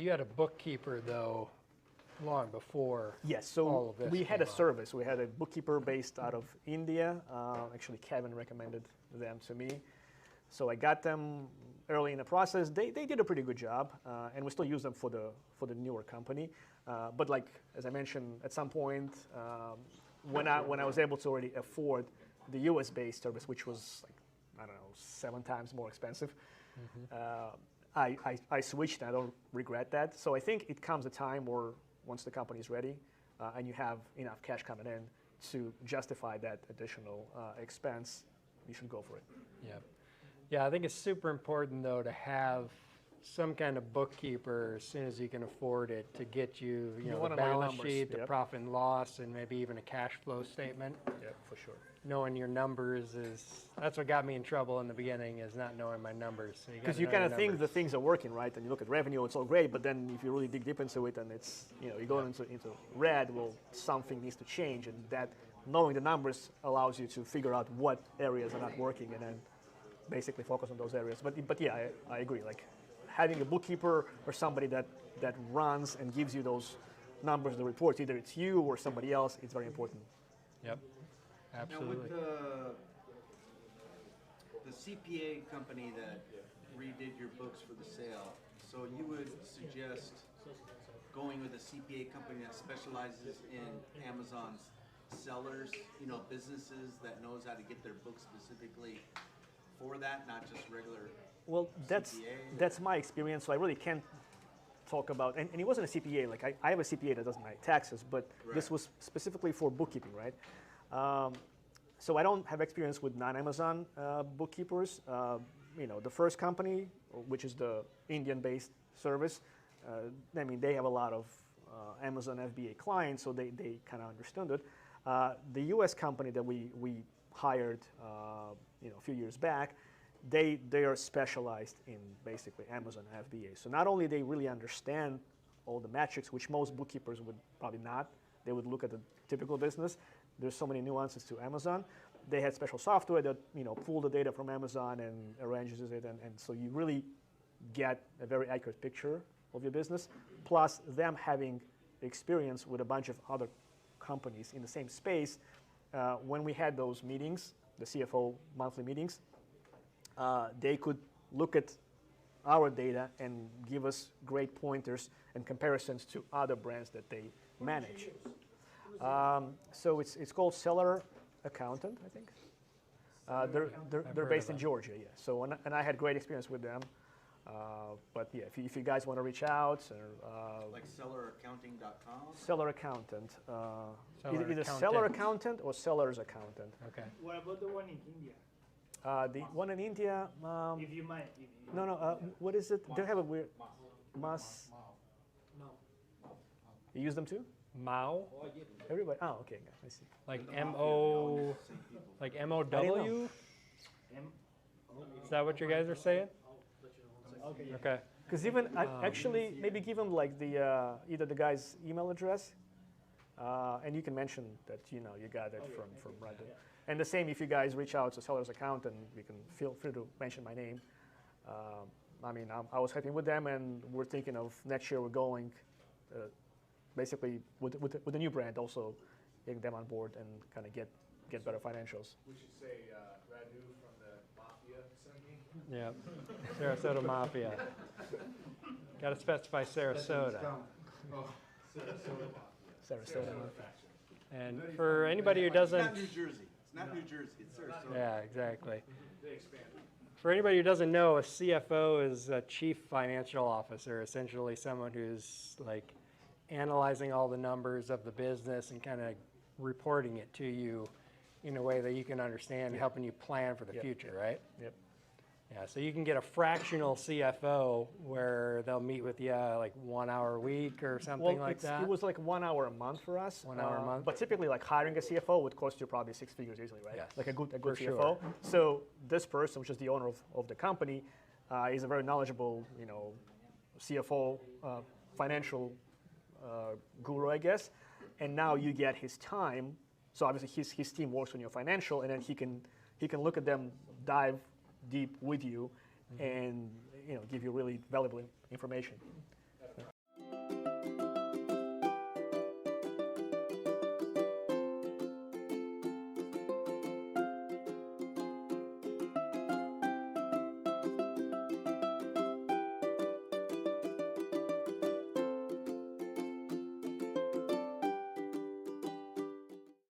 you had a bookkeeper, though, long before Yes, so all of this we had came a up. service. We had a bookkeeper based out of India. Actually, Kevin recommended them to me. So I got them early in the process. They did a pretty good job, and we still use them for the newer company. But like as I mentioned, at some point when I was able to already afford the US-based service, which was like I don't know 7 times more expensive, I switched. And I don't regret that. So I think it comes a time where once the company is ready and you have enough cash coming in to justify that additional expense, you should go for it. Yeah. Yeah, I think it's super important, though, to have some kind of bookkeeper as soon as you can afford it to get you, the wanna know your balance numbers, sheet, the yep. profit and loss, and maybe even a cash flow statement. Yeah, for sure. Knowing your numbers that's what got me in trouble in the beginning, is not knowing my numbers. Because you kind of think the things are working, right? And you look at revenue, it's all great, but then if you really dig deep into it and it's, you go into red, well, something needs to change, and that knowing the numbers allows you to figure out what areas are not working and then basically focus on those areas. But yeah, I agree. Like having a bookkeeper or somebody that runs and gives you those numbers, the reports, either it's you or somebody else, it's very important. Yep, absolutely. Now with the CPA company that redid your books for the sale, so you would suggest going with a CPA company that specializes in Amazon's sellers, businesses that knows how to get their books specifically for that, not just regular. Well, CPA? that's my experience, so I really can't talk about, and it wasn't a CPA, like I have a CPA that does my taxes, but this was specifically for bookkeeping, right? So I don't have experience with non-Amazon bookkeepers. The first company, which is the Indian-based service, they have a lot of Amazon FBA clients, so they kind of understood it. The US company that we hired a few years back, they are specialized in basically Amazon FBA. So not only they really understand all the metrics, which most bookkeepers would probably not. They would look at the typical business. There's so many nuances to Amazon. They had special software that pull the data from Amazon and arranges it, and so you really get a very accurate picture of your business. Plus them having experience with a bunch of other companies in the same space. When we had those meetings, the CFO monthly meetings, they could look at our data and give us great pointers and comparisons to other brands that they manage. So it's called Seller Accountant, I think. They're based in Georgia, yeah. So and I had great experience with them. But yeah, if you guys want to reach out, like selleraccounting.com? Seller Accountant. Seller Either Accountant. Seller Accountant or Seller's Accountant. Okay. What about the one in India? The one in India. If you mind. No. What is it? They have a weird. Mas. No. You use them too? Mao, Everybody. Oh, okay. I see. like M-O, like M-O-W? Is that what you guys are saying? Okay. Because even actually, maybe give them like the either the guy's email address, and you can mention that you got it from Reddit. And the same if you guys reach out to Seller's Accountant, you can feel free to mention my name. I was happy with them, and we're thinking of next year we're going, basically with a new brand, also getting them on board and kind of get better financials. We should say Radu from the Mafia sent me. Yeah, Sarasota Mafia. Got to specify Sarasota. Oh, Sarasota. And for anybody who doesn't, It's not New Jersey. It's not New Jersey. It's Sarasota. yeah, exactly. they expanded. For anybody who doesn't know, a CFO is a chief financial officer, essentially someone who's like analyzing all the numbers of the business and kind of reporting it to you in a way that you can understand, helping you plan for the future, right? Yep. Yeah, so you can get a fractional CFO where they'll meet with you like 1 hour a week or something like that. It was like 1 hour a month for us. 1 hour a month. But typically, like hiring a CFO would cost you probably 6 figures easily, right? Yes, Like a good for CFO. sure. So this person, which is the owner of the company, is a very knowledgeable, CFO, financial guru, I guess. And now you get his time. So obviously his team works on your financial, and then he can look at them, dive deep with you, and give you really valuable information.